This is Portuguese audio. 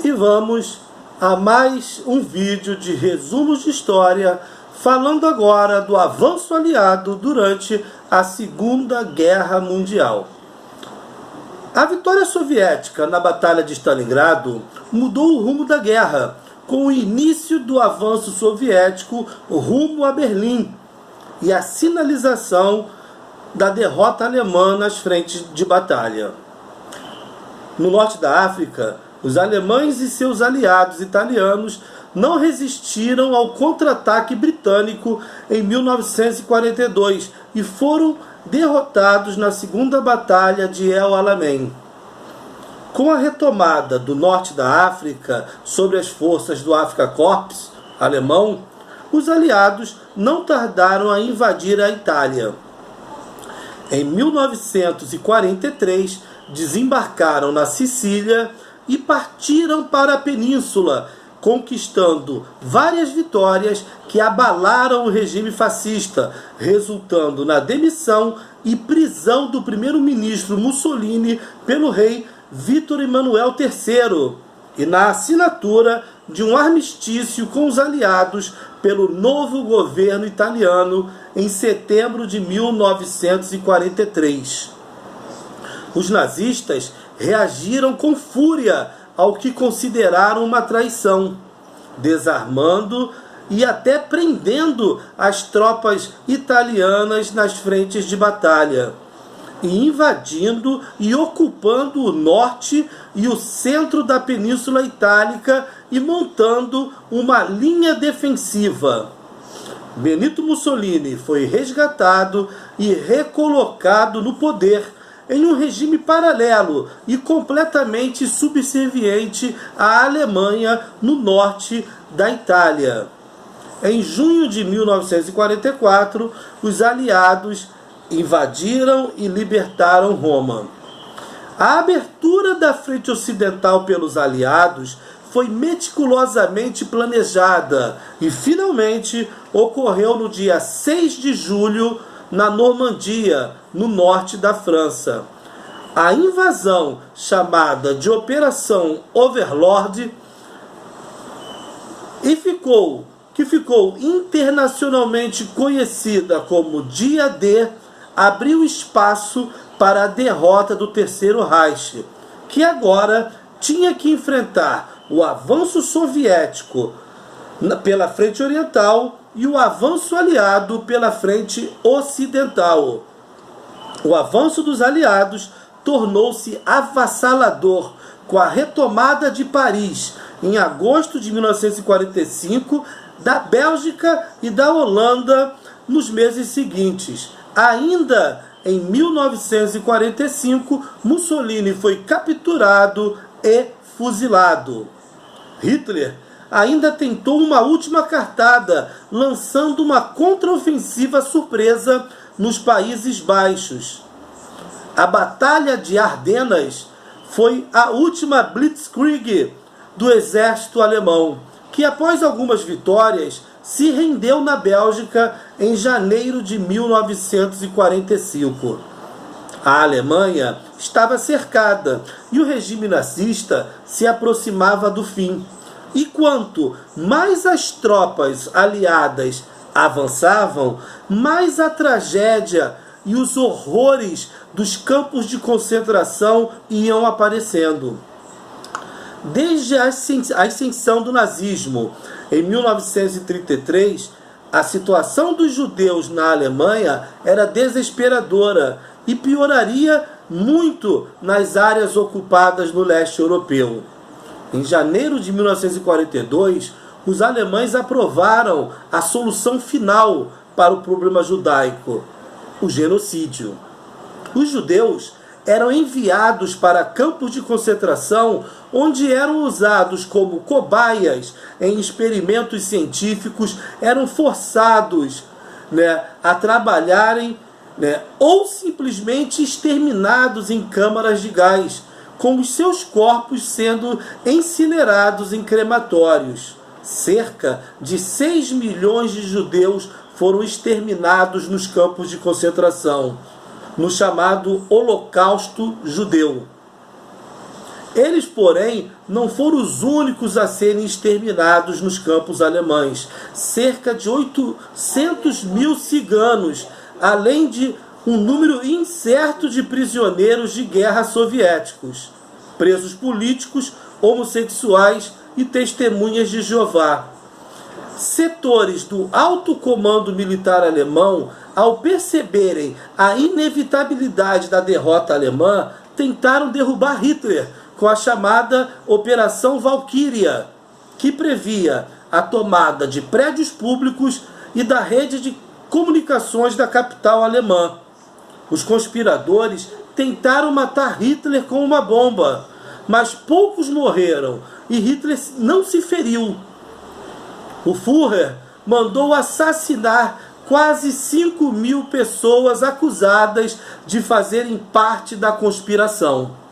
E vamos a mais um vídeo de resumos de história, falando agora do avanço aliado durante a Segunda Guerra Mundial. A vitória soviética na Batalha de Stalingrado mudou o rumo da guerra, com o início do avanço soviético rumo a Berlim e a sinalização da derrota alemã nas frentes de batalha. No norte da África, os alemães e seus aliados italianos não resistiram ao contra-ataque britânico em 1942 e foram derrotados na Segunda Batalha de El Alamein. Com a retomada do norte da África sobre as forças do Afrika Korps alemão, os aliados não tardaram a invadir a Itália. Em 1943, desembarcaram na Sicília e partiram para a península, conquistando várias vitórias que abalaram o regime fascista, resultando na demissão e prisão do primeiro-ministro Mussolini pelo rei Vítor Emanuel III e na assinatura de um armistício com os aliados pelo novo governo italiano em setembro de 1943. Os nazistas reagiram com fúria ao que consideraram uma traição, desarmando e até prendendo as tropas italianas nas frentes de batalha, e invadindo e ocupando o norte e o centro da Península Itálica e montando uma linha defensiva. Benito Mussolini foi resgatado e recolocado no poder em um regime paralelo e completamente subserviente à Alemanha no norte da Itália. Em junho de 1944, os aliados invadiram e libertaram Roma. A abertura da frente ocidental pelos aliados foi meticulosamente planejada e finalmente ocorreu no dia 6 de julho na Normandia, no norte da França. A invasão, chamada de Operação Overlord, que ficou internacionalmente conhecida como Dia D, abriu espaço para a derrota do Terceiro Reich, que agora tinha que enfrentar o avanço soviético pela frente oriental e o avanço aliado pela frente ocidental. O avanço dos aliados tornou-se avassalador com a retomada de Paris em agosto de 1945, da Bélgica e da Holanda nos meses seguintes. Ainda em 1945, Mussolini foi capturado e fuzilado. Hitler ainda tentou uma última cartada, lançando uma contraofensiva surpresa nos Países Baixos. A Batalha de Ardenas foi a última blitzkrieg do exército alemão, que após algumas vitórias se rendeu na Bélgica em janeiro de 1945. A Alemanha estava cercada e o regime nazista se aproximava do fim. E quanto mais as tropas aliadas avançavam, mais a tragédia e os horrores dos campos de concentração iam aparecendo. Desde a ascensão do nazismo em 1933, a situação dos judeus na Alemanha era desesperadora e pioraria muito nas áreas ocupadas no leste europeu. Em janeiro de 1942, os alemães aprovaram a solução final para o problema judaico, o genocídio. Os judeus eram enviados para campos de concentração onde eram usados como cobaias em experimentos científicos, eram forçados a trabalharem ou simplesmente exterminados em câmaras de gás, com os seus corpos sendo incinerados em crematórios. Cerca de 6 milhões de judeus foram exterminados nos campos de concentração, no chamado Holocausto Judeu. Eles, porém, não foram os únicos a serem exterminados nos campos alemães. Cerca de 800 mil ciganos, além de um número incerto de prisioneiros de guerra soviéticos, presos políticos, homossexuais e testemunhas de Jeová. Setores do alto comando militar alemão, ao perceberem a inevitabilidade da derrota alemã, tentaram derrubar Hitler com a chamada Operação Valkyria, que previa a tomada de prédios públicos e da rede de comunicações da capital alemã. Os conspiradores tentaram matar Hitler com uma bomba, mas poucos morreram e Hitler não se feriu. O Führer mandou assassinar quase 5.000 pessoas acusadas de fazerem parte da conspiração.